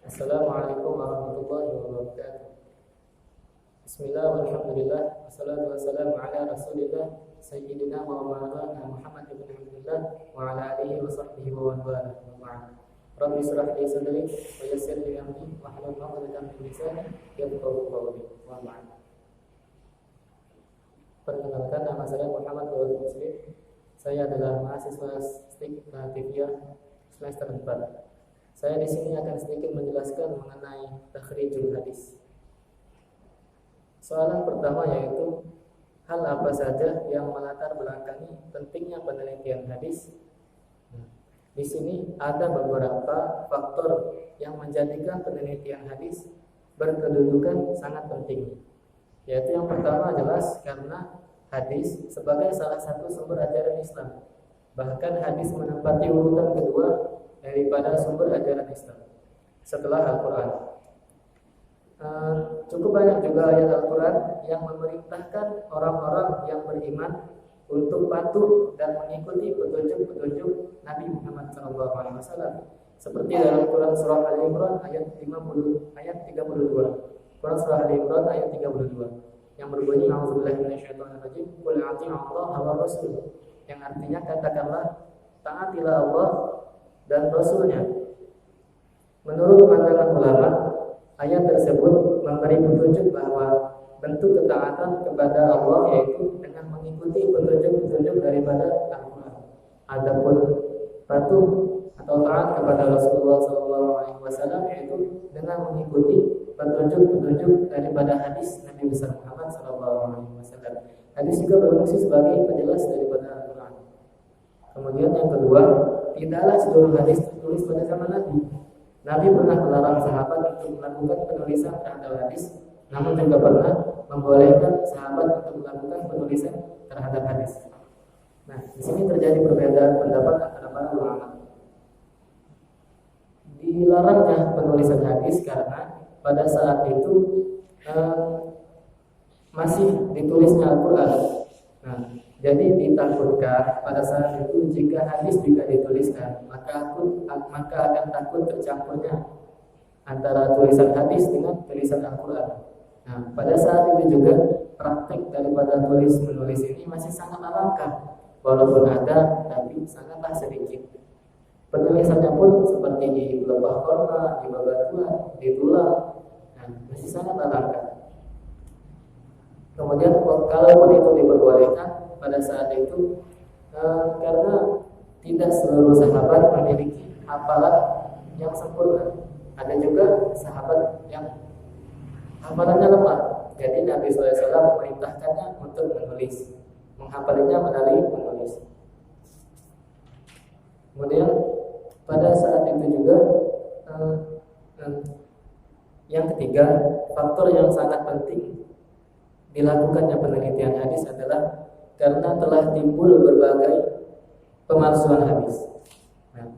Assalamualaikum warahmatullahi wabarakatuh. Bismillah walhamdulillah wassalatu wassalamu ala rasulillah sayyidina wa maulana Muhammad ibn Abdullah wa ala alihi wa sahbihi wa man wala wa ba'd. Rabbi israh li sadri wa yassir li amri wa hlul 'uqdatam min lisani yafqahu qawli wa ba'd. Perkenalkan, nama saya Muhammad Dawud Muslim. Saya adalah mahasiswa STIK Latifiyah semester 4. Saya di sini akan sedikit menjelaskan mengenai takhrijul hadis. Soalan pertama yaitu hal apa saja yang melatar belakangi pentingnya penelitian hadis. Di sini ada beberapa faktor yang menjadikan penelitian hadis berkedudukan sangat penting. Yaitu yang pertama jelas karena hadis sebagai salah satu sumber ajaran Islam. Bahkan hadis menempati urutan kedua daripada sumber ajaran Islam setelah Al-Quran. Cukup banyak juga ayat Al-Quran yang memerintahkan orang-orang yang beriman untuk patuh dan mengikuti petunjuk-petunjuk Nabi Muhammad SAW. Seperti dalam Quran surah Al-Imran ayat 32. Quran surah Al-Imran ayat 32 yang berbunyi a'udzubillahi minasyaitonirrajim qul atii'ullaha wa rasul, yang artinya katakanlah taatilah Allah dan Rasulnya. Menurut pandangan ulama, ayat tersebut memberi petunjuk bahwa bentuk ketaatan kepada Allah yaitu dengan mengikuti petunjuk-petunjuk daripada Al-Quran. Adapun patuh atau taat kepada Rasulullah SAW yaitu dengan mengikuti petunjuk-petunjuk daripada hadis Nabi besar Muhammad SAW. Hadis juga berfungsi sebagai penjelas daripada Al-Quran. Kemudian yang kedua, tidaklah seluruh hadis tertulis pada zaman Nabi. Nabi pernah melarang sahabat untuk melakukan penulisan terhadap hadis, namun juga pernah membolehkan sahabat untuk melakukan penulisan terhadap hadis. Nah, di sini terjadi perbedaan pendapat antara para ulama. Dilarangnya penulisan hadis karena pada saat itu masih ditulisnya Al-Quran. Nah, jadi ditakutkan pada saat itu jika hadis juga dituliskan, maka akan takut tercampurnya antara tulisan hadis dengan tulisan Al-Quran. Nah, pada saat itu juga praktik daripada tulis menulis ini masih sangat langka, walaupun ada tapi sangatlah sedikit. Penulisannya pun seperti di lebah korma, di bebatuan, di tulang, nah, masih sangat langka. Kemudian kalaupun itu diperbolehkan pada saat itu karena tidak seluruh sahabat memiliki hafalan yang sempurna. Ada juga sahabat yang hafalannya lemah. Jadi Nabi SAW memerintahkannya untuk menulis, menghafalinya melalui menulis. Kemudian pada saat itu juga yang ketiga, faktor yang sangat penting dilakukannya penelitian hadis adalah karena telah timbul berbagai pemalsuan hadis. Nah,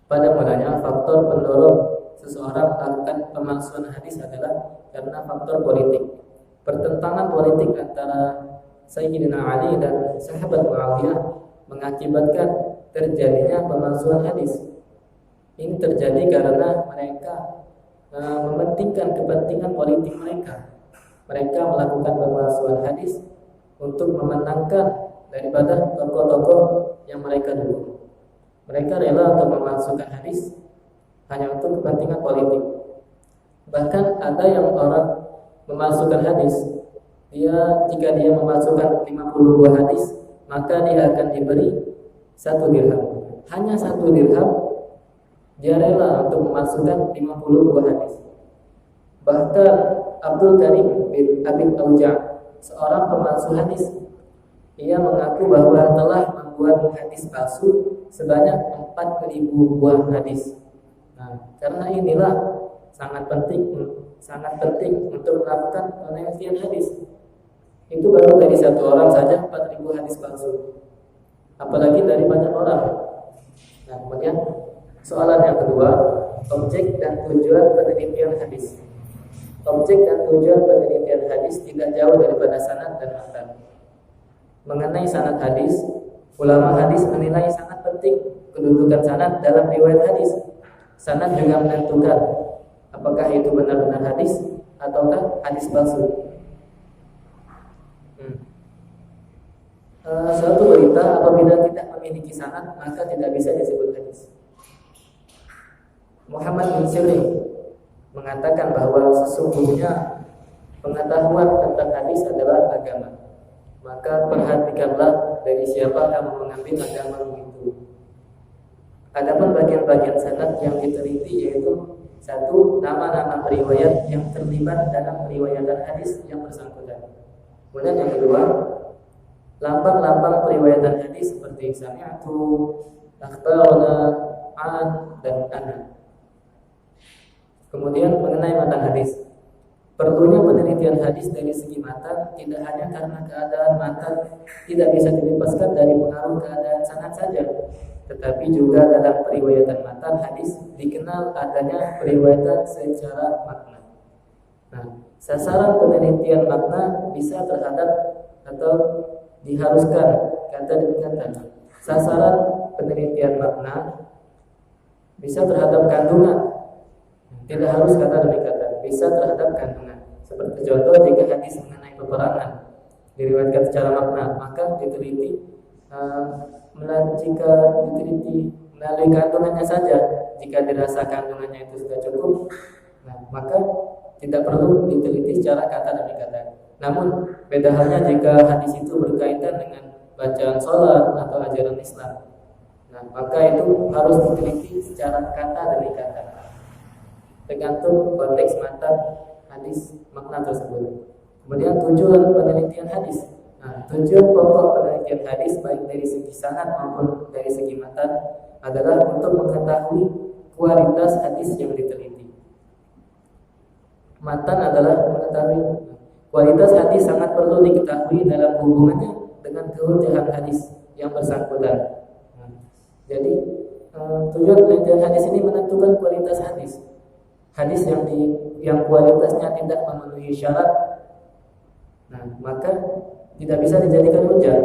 pada mulanya faktor pendorong seseorang melakukan pemalsuan hadis adalah karena faktor politik. Pertentangan politik antara Sayyidina Ali dan sahabat Muawiyah mengakibatkan terjadinya pemalsuan hadis. Ini terjadi karena mereka mementingkan kepentingan politik mereka. Mereka melakukan pemalsuan hadis untuk memenangkan daripada tokoh-tokoh yang mereka dukung. Mereka rela untuk memalsukan hadis hanya untuk kepentingan politik. Bahkan ada yang orang memalsukan hadis, jika dia memalsukan 50 buah hadis, maka dia akan diberi 1 dirham. Hanya 1 dirham dia rela untuk memalsukan 50 buah hadis. Bahkan Abdul Karim bin Abi Auja, seorang pemalsu hadis, ia mengaku bahwa telah membuat hadis palsu sebanyak 4.000 buah hadis. Nah, karena inilah sangat penting untuk melakukan penelitian hadis. Itu baru dari 1 orang saja 4.000 hadis palsu, apalagi dari banyak orang. Nah, kemudian soalan yang kedua, objek dan tujuan penelitian hadis. Objek dan tujuan penelitian hadis tidak jauh daripada sanad dan matan. Mengenai sanad hadis, ulama hadis menilai sangat penting kedudukan sanad dalam riwayat hadis. Sanad juga menentukan Apakah itu benar-benar hadis ataukah hadis palsu? Suatu berita apabila tidak memiliki sanad maka tidak bisa disebut hadis. Muhammad bin Sirin mengatakan bahwa sesungguhnya pengetahuan tentang hadis adalah agama. Maka perhatikanlah dari siapa kamu mengambil agamamu itu. Adapun bagian-bagian sanad yang diteliti yaitu satu, nama-nama periwayat yang terlibat dalam periwayatan hadis yang bersangkutan. Kemudian yang kedua, lambang-lambang periwayatan hadis seperti sami'tu, akhbarana, an, dan ana. Kemudian mengenai matan hadis, perlunya penelitian hadis dari segi matan tidak hanya karena keadaan matan tidak bisa dilepaskan dari pengaruh keadaan sanad saja, tetapi juga dalam periwayatan matan hadis dikenal adanya periwayatan secara makna. Nah, sasaran penelitian makna bisa terhadap atau diharuskan kata demi kata. Sasaran penelitian makna bisa terhadap kandungan. Tidak harus kata demi kata, bisa terhadap kandungan. Seperti contoh, jika hadis mengenai peperangan diriwayatkan secara makna, maka diteliti jika diteliti melalui kandungannya saja. Jika dirasa kandungannya itu sudah cukup, maka tidak perlu diteliti secara kata demi kata. Namun beda halnya jika hadis itu berkaitan dengan bacaan sholat atau ajaran Islam. Maka itu harus diteliti secara kata demi kata, tergantung konteks matan hadis makna tersebut. Kemudian tujuan penelitian hadis. Tujuan pokok penelitian hadis baik dari segi sanad maupun dari segi matan adalah untuk mengetahui kualitas hadis yang diteliti. Matan adalah mengetahui kualitas hadis, sangat perlu diketahui dalam hubungannya dengan kehujahan hadis yang bersangkutan. Jadi tujuan penelitian hadis ini menentukan kualitas hadis. Hadis yang kualitasnya tidak memenuhi syarat, maka tidak bisa dijadikan hujah.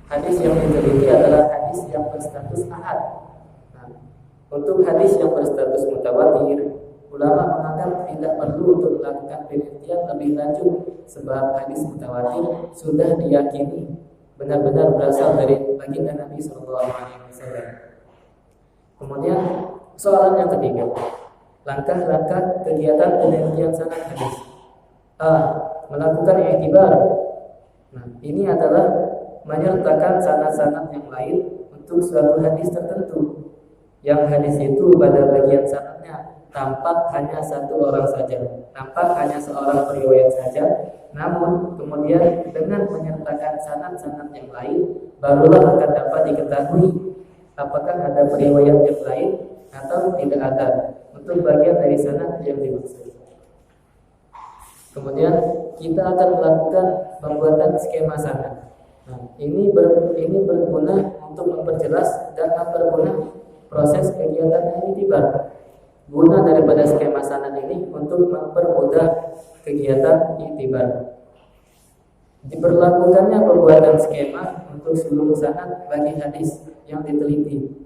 Hadis yang diteliti adalah hadis yang berstatus ahad. Untuk hadis yang berstatus mutawatir, ulama menganggap tidak perlu untuk melakukan penelitian lebih lanjut, sebab hadis mutawatir sudah diyakini benar-benar berasal dari baginda Nabi SAW. Kemudian soalan yang ketiga, langkah-langkah kegiatan penelitian sanad hadis. Melakukan i'tibar. Ini adalah menyertakan sanad-sanad yang lain untuk suatu hadis tertentu. Yang hadis itu pada bagian sanadnya tampak hanya satu orang saja, tampak hanya seorang periwayat saja. Namun kemudian dengan menyertakan sanad-sanad yang lain, barulah akan dapat diketahui apakah ada periwayat yang lain atau tidak ada untuk bagian dari sanad yang dimaksud. Kemudian kita akan melakukan pembuatan skema sanad. Ini berguna untuk memperjelas dan mempermudah proses kegiatan i'tibar. Guna daripada skema sanad ini untuk mempermudah kegiatan i'tibar. Diberlakukannya pembuatan skema untuk seluruh sanad bagi hadis yang diteliti.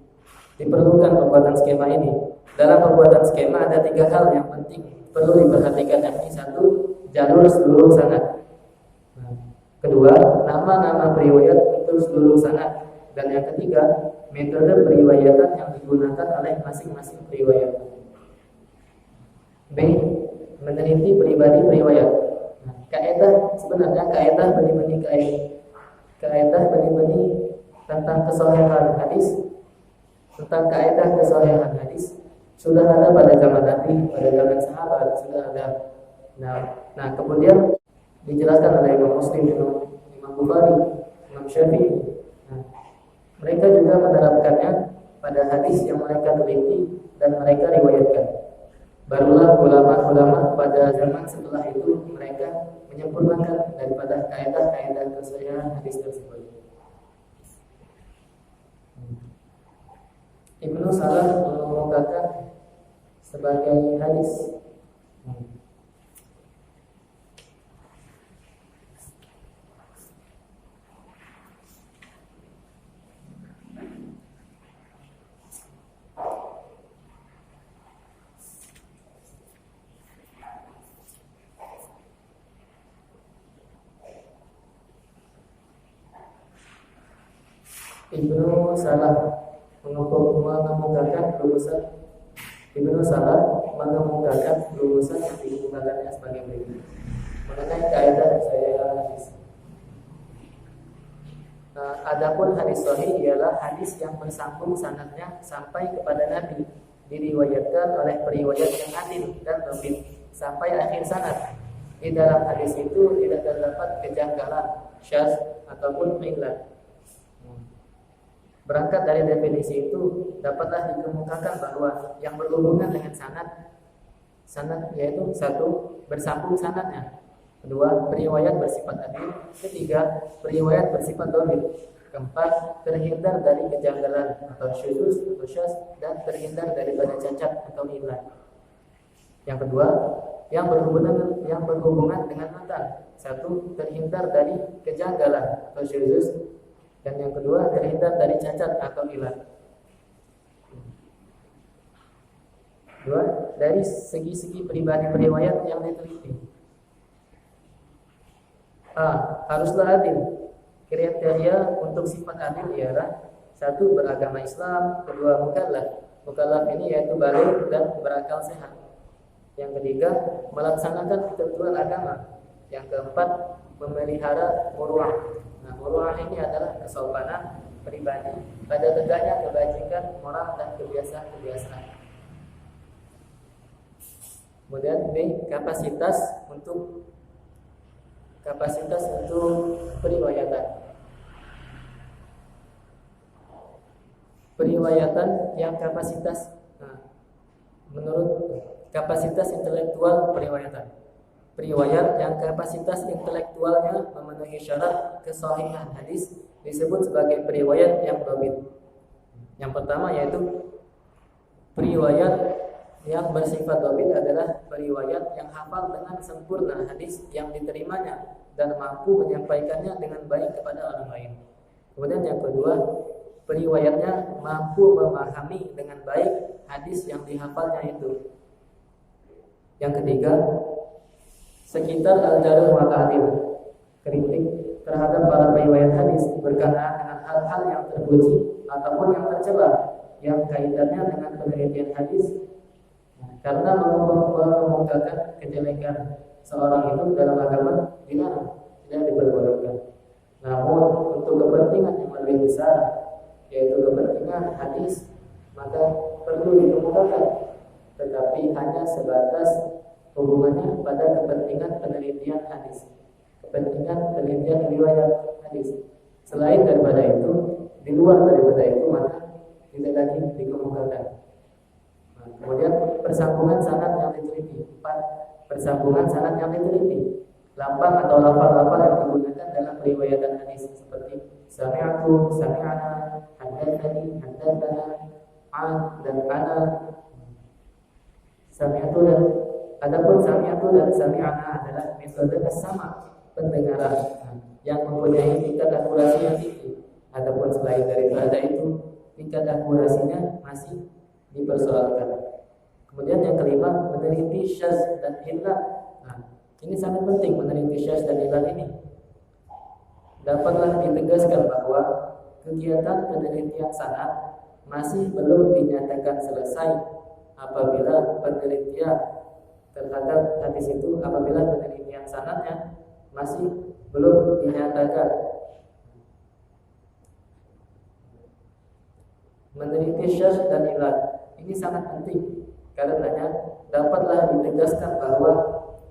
Diperlukan pembuatan skema ini. Dalam pembuatan skema ada 3 hal yang penting perlu diperhatikan, yakni 1, jalur seluruh sanad. Kedua, nama-nama periwayat untuk seluruh sanad. Dan yang ketiga, metode periwayatan yang digunakan oleh masing-masing periwayat. B. Meneliti pribadi periwayat. Kaidah sebenarnya kaidah benih-benih tentang kesahihan hadis, tentang kaidah kesahihan hadis sudah ada pada zaman Nabi, pada zaman sahabat sudah ada. Nah, kemudian dijelaskan oleh Imam Muslim, Imam Bukhari, Imam Syafi'i. Mereka juga menerapkannya pada hadis yang mereka teliti dan mereka riwayatkan. Barulah ulama-ulama pada zaman setelah itu mereka menyempurnakan daripada kaidah-kaidah kesahihan hadis tersebut. Ibnu Salah mengemukakan sebagai hadis. Ibnu Salah mengemukakan rumusan yang dikemukakannya sebagai berikut mengenai kaidah saya hadis. Adapun hadis sahih ialah hadis yang bersambung sanadnya sampai kepada Nabi, diriwayatkan oleh periwayat yang adil dan dhabit sampai akhir sanad. Di dalam hadis itu tidak terdapat kejanggalan, syadz ataupun illat. Berangkat dari definisi itu dapatlah dikemukakan bahwa yang berhubungan dengan sanad yaitu satu, bersambung sanadnya. Kedua, periwayat bersifat adil. Ketiga, periwayat bersifat dhabit. Keempat, terhindar dari kejanggalan atau syuzuz atau syadz dan terhindar daripada cacat atau illat. Yang kedua, yang berhubungan dengan matan. Satu, terhindar dari kejanggalan atau syuzuz, dan yang kedua terhindar dari cacat atau illat. Dua, dari segi-segi pribadi periwayat yang diteliti. Haruslah adil. Kriteria untuk sifat adil ialah satu, beragama Islam. Kedua, mukallaf. Mukallaf ini yaitu baligh dan berakal sehat. Yang ketiga, melaksanakan ketentuan agama. Yang keempat, memelihara muruah. Muruah ini adalah kesopanan pribadi pada tegaknya kebajikan, moral dan kebiasaan-kebiasaan. Kemudian B, kapasitas untuk periwayatan. Periwayatan yang menurut kapasitas intelektual periwayatan. Periwayat yang kapasitas intelektualnya memenuhi syarat kesahihan hadis disebut sebagai periwayat yang dhabit. Yang pertama yaitu periwayat yang bersifat dhabit adalah periwayat yang hafal dengan sempurna hadis yang diterimanya dan mampu menyampaikannya dengan baik kepada orang lain. Kemudian yang kedua, periwayatnya mampu memahami dengan baik hadis yang dihafalnya itu. Yang ketiga, sekitar al-jarh wa ta'dil, kritik terhadap para periwayat hadis berkenaan dengan hal-hal yang terpuji ataupun yang tercela yang kaitannya dengan penelitian hadis. Karena mengemukakan kejelekan seorang itu dalam agama dilarang, tidak diperbolehkan. Namun untuk kepentingan yang lebih besar, yaitu kepentingan hadis, maka perlu dikemukakan, tetapi hanya sebatas hubungannya pada kepentingan penelitian hadis, kepentingan penelitian riwayat hadis. Selain daripada itu, di luar daripada itu, maka tidak lagi dikemukakan. Kemudian persambungan sanad yang diteliti. 4. Persambungan sanad yang diteliti. Lambang atau lafal-lafal yang digunakan dalam periwayatan hadis seperti sami'tu, sami'ana, haddatsani, haddatsana, an dan ana. Sami'tu dan adapun sami'tu dan sami'ana adalah metode as-sama', pendengaran yang mempunyai tingkat akurasi yang tinggi. Adapun selain daripada itu, tingkat akurasinya masih dipersoalkan. Kemudian yang kelima, meneliti syadz dan illat. Ini sangat penting, meneliti syadz dan illat ini. Dapatlah ditegaskan bahwa kegiatan penelitian sanad masih belum dinyatakan selesai apabila penelitian terhadap hadis itu, apabila penelitian sanadnya masih belum dinyatakan. Meneliti syadz dan illat ini sangat penting, karenanya dapatlah ditegaskan bahwa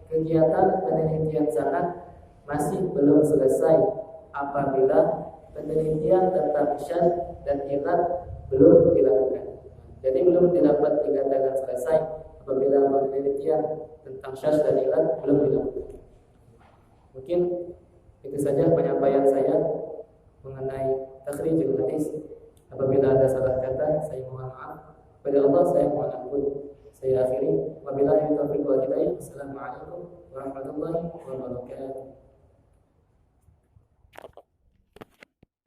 kegiatan penelitian sanad masih belum selesai apabila penelitian tentang syadz dan illat belum dilakukan. Jadi belum dapat dikatakan selesai apabila penelitian tentang syadz dan illat belum dilakukan. Mungkin itu saja penyampaian saya mengenai takhrijul hadis. Apabila ada salah kata, saya mohon maaf. Kepada Allah saya mohon ampun. Saya akhiri. Wabillahi taufiq wal hidayah. Assalamualaikum warahmatullahi wabarakatuh.